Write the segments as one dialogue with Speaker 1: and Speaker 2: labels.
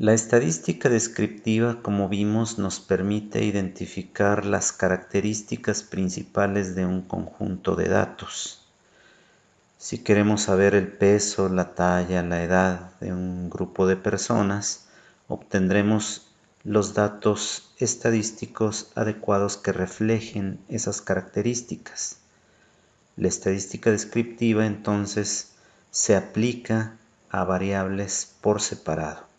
Speaker 1: La estadística descriptiva, como vimos, nos permite identificar las características principales de un conjunto de datos. Si queremos saber el peso, la talla, la edad de un grupo de personas, obtendremos los datos estadísticos adecuados que reflejen esas características. La estadística descriptiva entonces se aplica a variables por separado.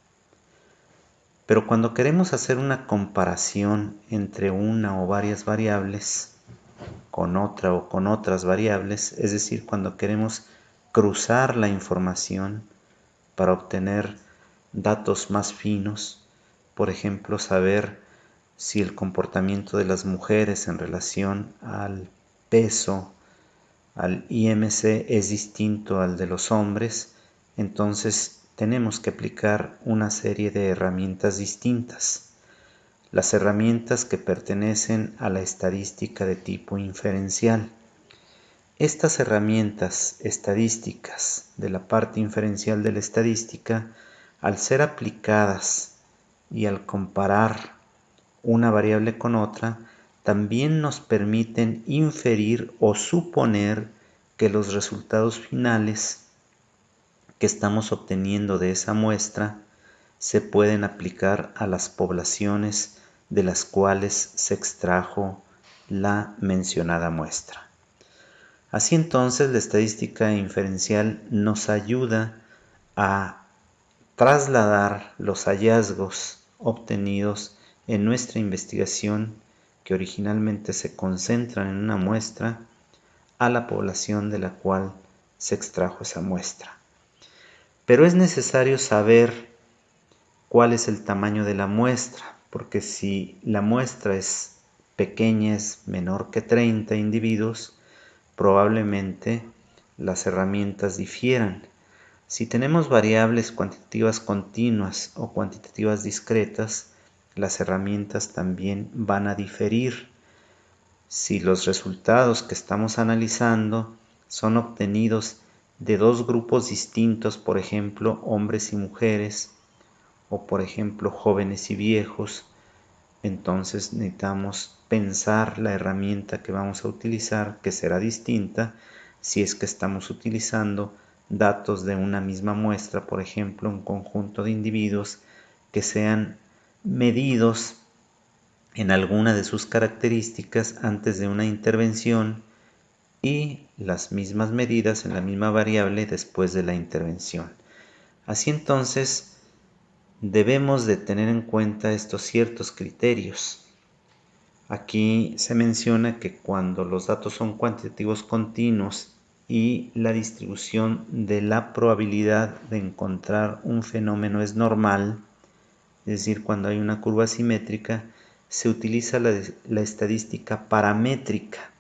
Speaker 1: Pero cuando queremos hacer una comparación entre una o varias variables con otra o con otras variables, es decir, cuando queremos cruzar la información para obtener datos más finos, por ejemplo, saber si el comportamiento de las mujeres en relación al peso, al IMC es distinto al de los hombres, entonces tenemos que aplicar una serie de herramientas distintas. Las herramientas que pertenecen a la estadística de tipo inferencial. Estas herramientas estadísticas de la parte inferencial de la estadística, al ser aplicadas y al comparar una variable con otra, también nos permiten inferir o suponer que los resultados finales que estamos obteniendo de esa muestra se pueden aplicar a las poblaciones de las cuales se extrajo la mencionada muestra. Así entonces, la estadística inferencial nos ayuda a trasladar los hallazgos obtenidos en nuestra investigación, que originalmente se concentran en una muestra, a la población de la cual se extrajo esa muestra. Pero es necesario saber cuál es el tamaño de la muestra, porque si la muestra es pequeña, es menor que 30 individuos, probablemente las herramientas difieran. Si tenemos variables cuantitativas continuas o cuantitativas discretas, las herramientas también van a diferir. Si los resultados que estamos analizando son obtenidos de dos grupos distintos, por ejemplo, hombres y mujeres, o por ejemplo, jóvenes y viejos, entonces necesitamos pensar la herramienta que vamos a utilizar, que será distinta si es que estamos utilizando datos de una misma muestra, por ejemplo, un conjunto de individuos que sean medidos en alguna de sus características antes de una intervención y las mismas medidas en la misma variable después de la intervención. Así entonces, debemos de tener en cuenta estos ciertos criterios. Aquí se menciona que cuando los datos son cuantitativos continuos y la distribución de la probabilidad de encontrar un fenómeno es normal, es decir, cuando hay una curva simétrica, se utiliza la estadística paramétrica.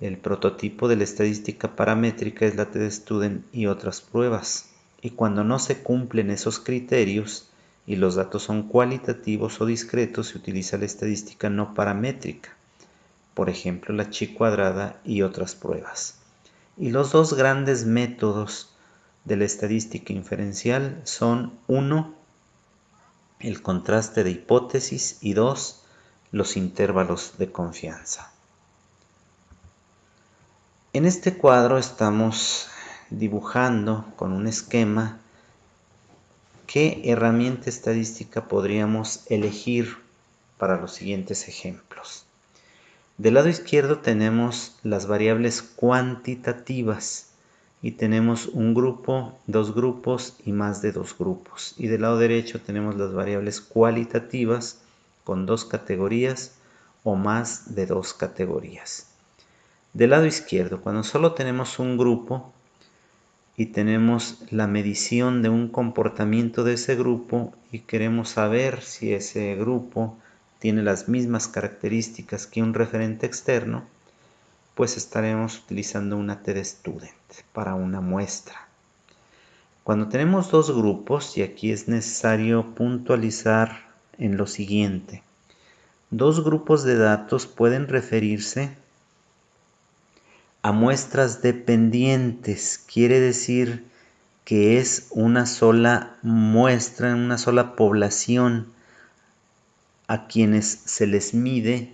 Speaker 1: El prototipo de la estadística paramétrica es la TD-Student y otras pruebas. Y cuando no se cumplen esos criterios y los datos son cualitativos o discretos, se utiliza la estadística no paramétrica. Por ejemplo, la chi cuadrada y otras pruebas. Y los dos grandes métodos de la estadística inferencial son 1. El contraste de hipótesis y 2. Los intervalos de confianza. En este cuadro estamos dibujando con un esquema qué herramienta estadística podríamos elegir para los siguientes ejemplos. Del lado izquierdo tenemos las variables cuantitativas y tenemos un grupo, dos grupos y más de dos grupos. Y del lado derecho tenemos las variables cualitativas con dos categorías o más de dos categorías. Del lado izquierdo, cuando solo tenemos un grupo y tenemos la medición de un comportamiento de ese grupo y queremos saber si ese grupo tiene las mismas características que un referente externo, pues estaremos utilizando una TD-Student para una muestra. Cuando tenemos dos grupos, y aquí es necesario puntualizar en lo siguiente, dos grupos de datos pueden referirse a muestras dependientes, quiere decir que es una sola muestra, una sola población a quienes se les mide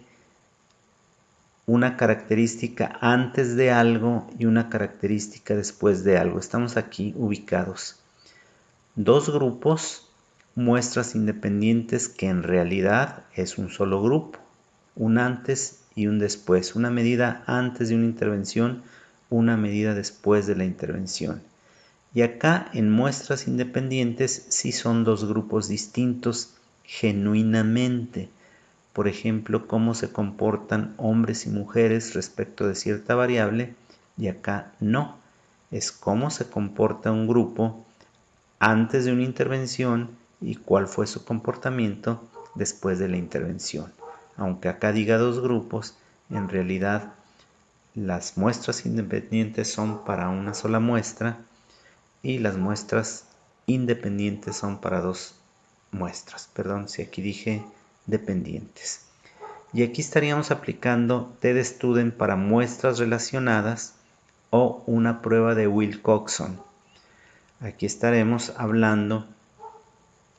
Speaker 1: una característica antes de algo y una característica después de algo. Estamos aquí ubicados. Dos grupos, muestras independientes que en realidad es un solo grupo, un antes y un después, una medida antes de una intervención, una medida después de la intervención. Y acá en muestras independientes sí son dos grupos distintos genuinamente. Por ejemplo, cómo se comportan hombres y mujeres respecto de cierta variable, y acá no. Es cómo se comporta un grupo antes de una intervención y cuál fue su comportamiento después de la intervención. Aunque acá diga dos grupos, en realidad las muestras independientes son para una sola muestra y las muestras independientes son para dos muestras. Perdón si aquí dije dependientes. Y aquí estaríamos aplicando TED-Student para muestras relacionadas o una prueba de Wilcoxon. Aquí estaremos hablando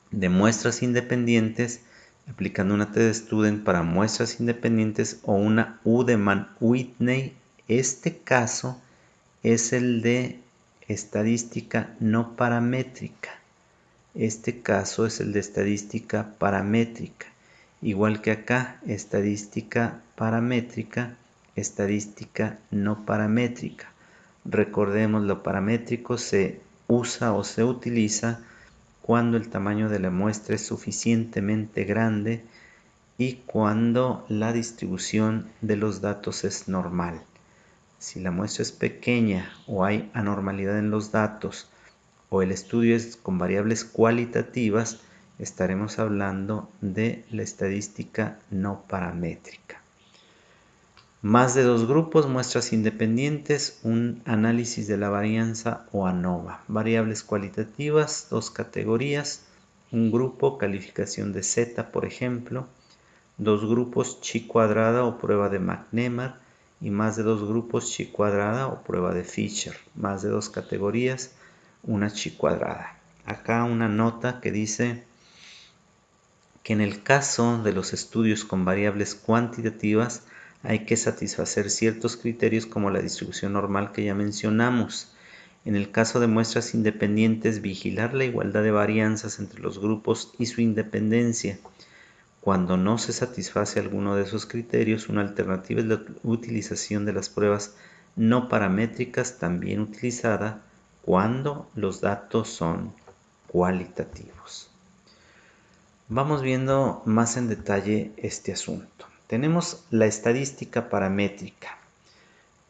Speaker 1: de muestras independientes, aplicando una TED-Student para muestras independientes o una Udemann-Whitney. Este caso es el de estadística no paramétrica. Este caso es el de estadística paramétrica. Igual que acá, estadística paramétrica, estadística no paramétrica. Recordemos, lo paramétrico se usa o se utiliza cuando el tamaño de la muestra es suficientemente grande y cuando la distribución de los datos es normal. Si la muestra es pequeña o hay anormalidad en los datos o el estudio es con variables cualitativas, estaremos hablando de la estadística no paramétrica. Más de dos grupos, muestras independientes, un análisis de la varianza o ANOVA. Variables cualitativas, dos categorías, un grupo, calificación de Z, por ejemplo, dos grupos, chi cuadrada o prueba de McNemar, y más de dos grupos, chi cuadrada o prueba de Fisher. Más de dos categorías, una chi cuadrada. Acá una nota que dice que en el caso de los estudios con variables cuantitativas hay que satisfacer ciertos criterios como la distribución normal que ya mencionamos. En el caso de muestras independientes, vigilar la igualdad de varianzas entre los grupos y su independencia. Cuando no se satisface alguno de esos criterios, una alternativa es la utilización de las pruebas no paramétricas, también utilizada cuando los datos son cualitativos. Vamos viendo más en detalle este asunto. Tenemos la estadística paramétrica.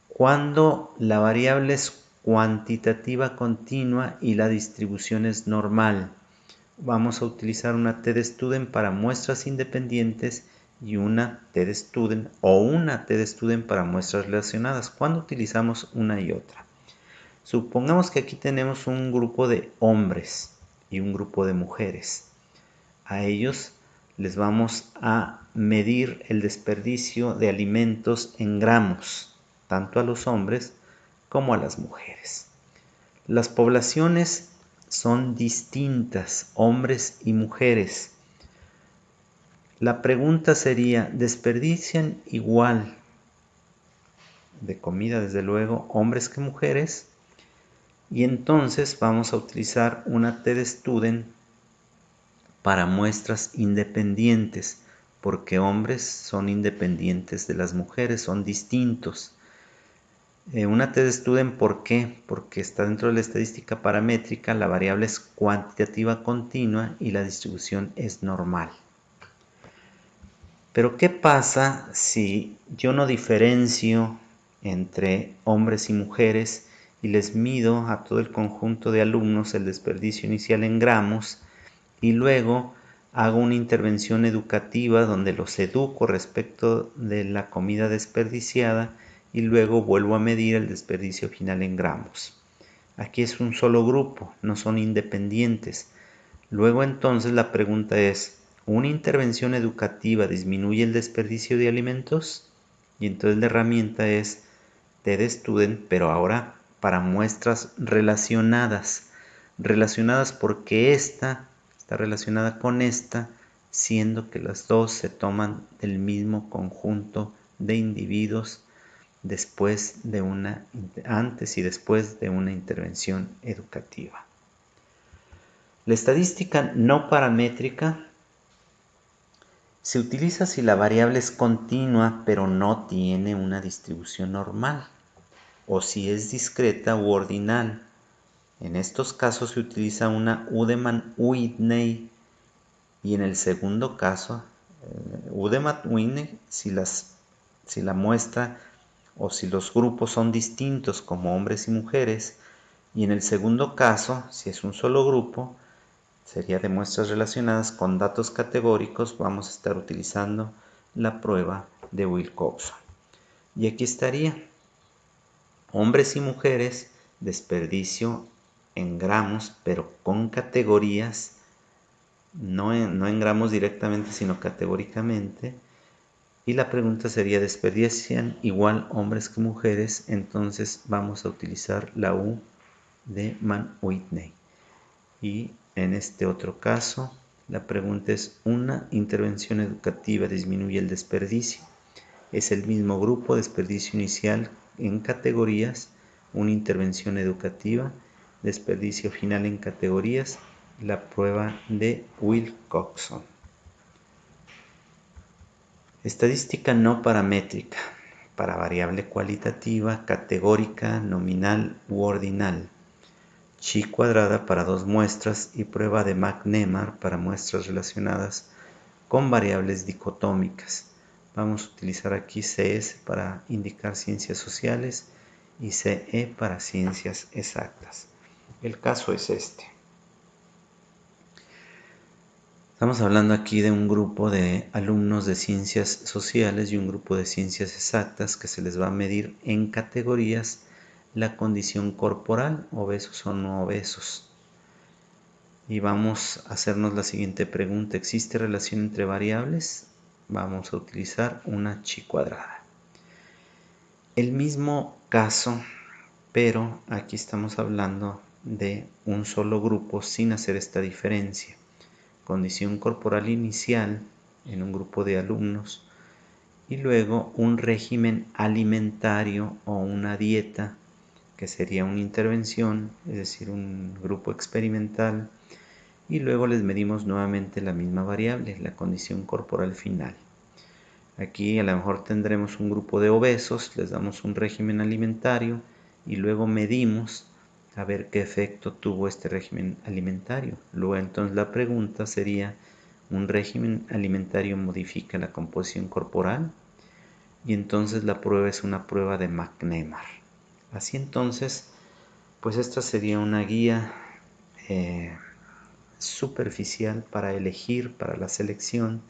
Speaker 1: Cuando la variable es cuantitativa continua y la distribución es normal, vamos a utilizar una TED-Student para muestras independientes y una TED-Student o una TED-Student para muestras relacionadas. ¿Cuándo utilizamos una y otra? Supongamos que aquí tenemos un grupo de hombres y un grupo de mujeres. A ellos les vamos a medir el desperdicio de alimentos en gramos, tanto a los hombres como a las mujeres. Las poblaciones son distintas, hombres y mujeres. La pregunta sería, ¿desperdician igual de comida, desde luego, hombres que mujeres? Y entonces vamos a utilizar una TED-Student para muestras independientes, porque hombres son independientes de las mujeres, son distintos. Una TED-Student, ¿por qué? Porque está dentro de la estadística paramétrica, la variable es cuantitativa continua y la distribución es normal. Pero ¿qué pasa si yo no diferencio entre hombres y mujeres y les mido a todo el conjunto de alumnos el desperdicio inicial en gramos y luego hago una intervención educativa donde los educo respecto de la comida desperdiciada y luego vuelvo a medir el desperdicio final en gramos? Aquí es un solo grupo, no son independientes. Luego entonces la pregunta es, ¿una intervención educativa disminuye el desperdicio de alimentos? Y entonces la herramienta es TED-Student, pero ahora para muestras relacionadas. relacionadas porque esta está relacionada con esta, siendo que las dos se toman del mismo conjunto de individuos antes y después de una intervención educativa. La estadística no paramétrica se utiliza si la variable es continua pero no tiene una distribución normal, o si es discreta u ordinal. En estos casos se utiliza una Udemann-Whitney, y en el segundo caso, Udemann-Whitney, si la muestra o si los grupos son distintos como hombres y mujeres, y en el segundo caso, si es un solo grupo, sería de muestras relacionadas con datos categóricos, vamos a estar utilizando la prueba de Wilcoxon. Y aquí estaría hombres y mujeres, desperdicio en gramos, pero con categorías, no en gramos directamente, sino categóricamente. Y la pregunta sería, ¿desperdician igual hombres que mujeres? Entonces vamos a utilizar la U de Mann-Whitney. Y en este otro caso, la pregunta es, ¿una intervención educativa disminuye el desperdicio? Es el mismo grupo, desperdicio inicial en categorías, una intervención educativa, desperdicio final en categorías, la prueba de Wilcoxon. Estadística no paramétrica, para variable cualitativa, categórica, nominal u ordinal. Chi cuadrada para dos muestras y prueba de McNemar para muestras relacionadas con variables dicotómicas. Vamos a utilizar aquí CS para indicar ciencias sociales y CE para ciencias exactas. El caso es este. Estamos hablando aquí de un grupo de alumnos de ciencias sociales y un grupo de ciencias exactas que se les va a medir en categorías la condición corporal, obesos o no obesos. Y vamos a hacernos la siguiente pregunta. ¿Existe relación entre variables? Vamos a utilizar una chi cuadrada. El mismo caso, pero aquí estamos hablando de un solo grupo sin hacer esta diferencia. Condición corporal inicial en un grupo de alumnos y luego un régimen alimentario o una dieta, que sería una intervención, es decir, un grupo experimental, y luego les medimos nuevamente la misma variable, la condición corporal final. Aquí a lo mejor tendremos un grupo de obesos, les damos un régimen alimentario y luego medimos a ver qué efecto tuvo este régimen alimentario. Luego entonces la pregunta sería, ¿un régimen alimentario modifica la composición corporal? Y entonces la prueba es una prueba de McNemar. Así entonces, pues esta sería una guía superficial para elegir, para la selección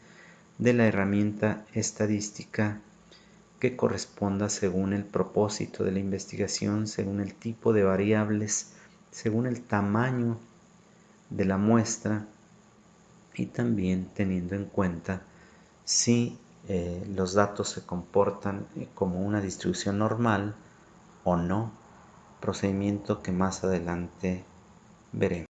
Speaker 1: de la herramienta estadística que corresponda según el propósito de la investigación, según el tipo de variables, según el tamaño de la muestra y también teniendo en cuenta si los datos se comportan como una distribución normal o no, procedimiento que más adelante veremos.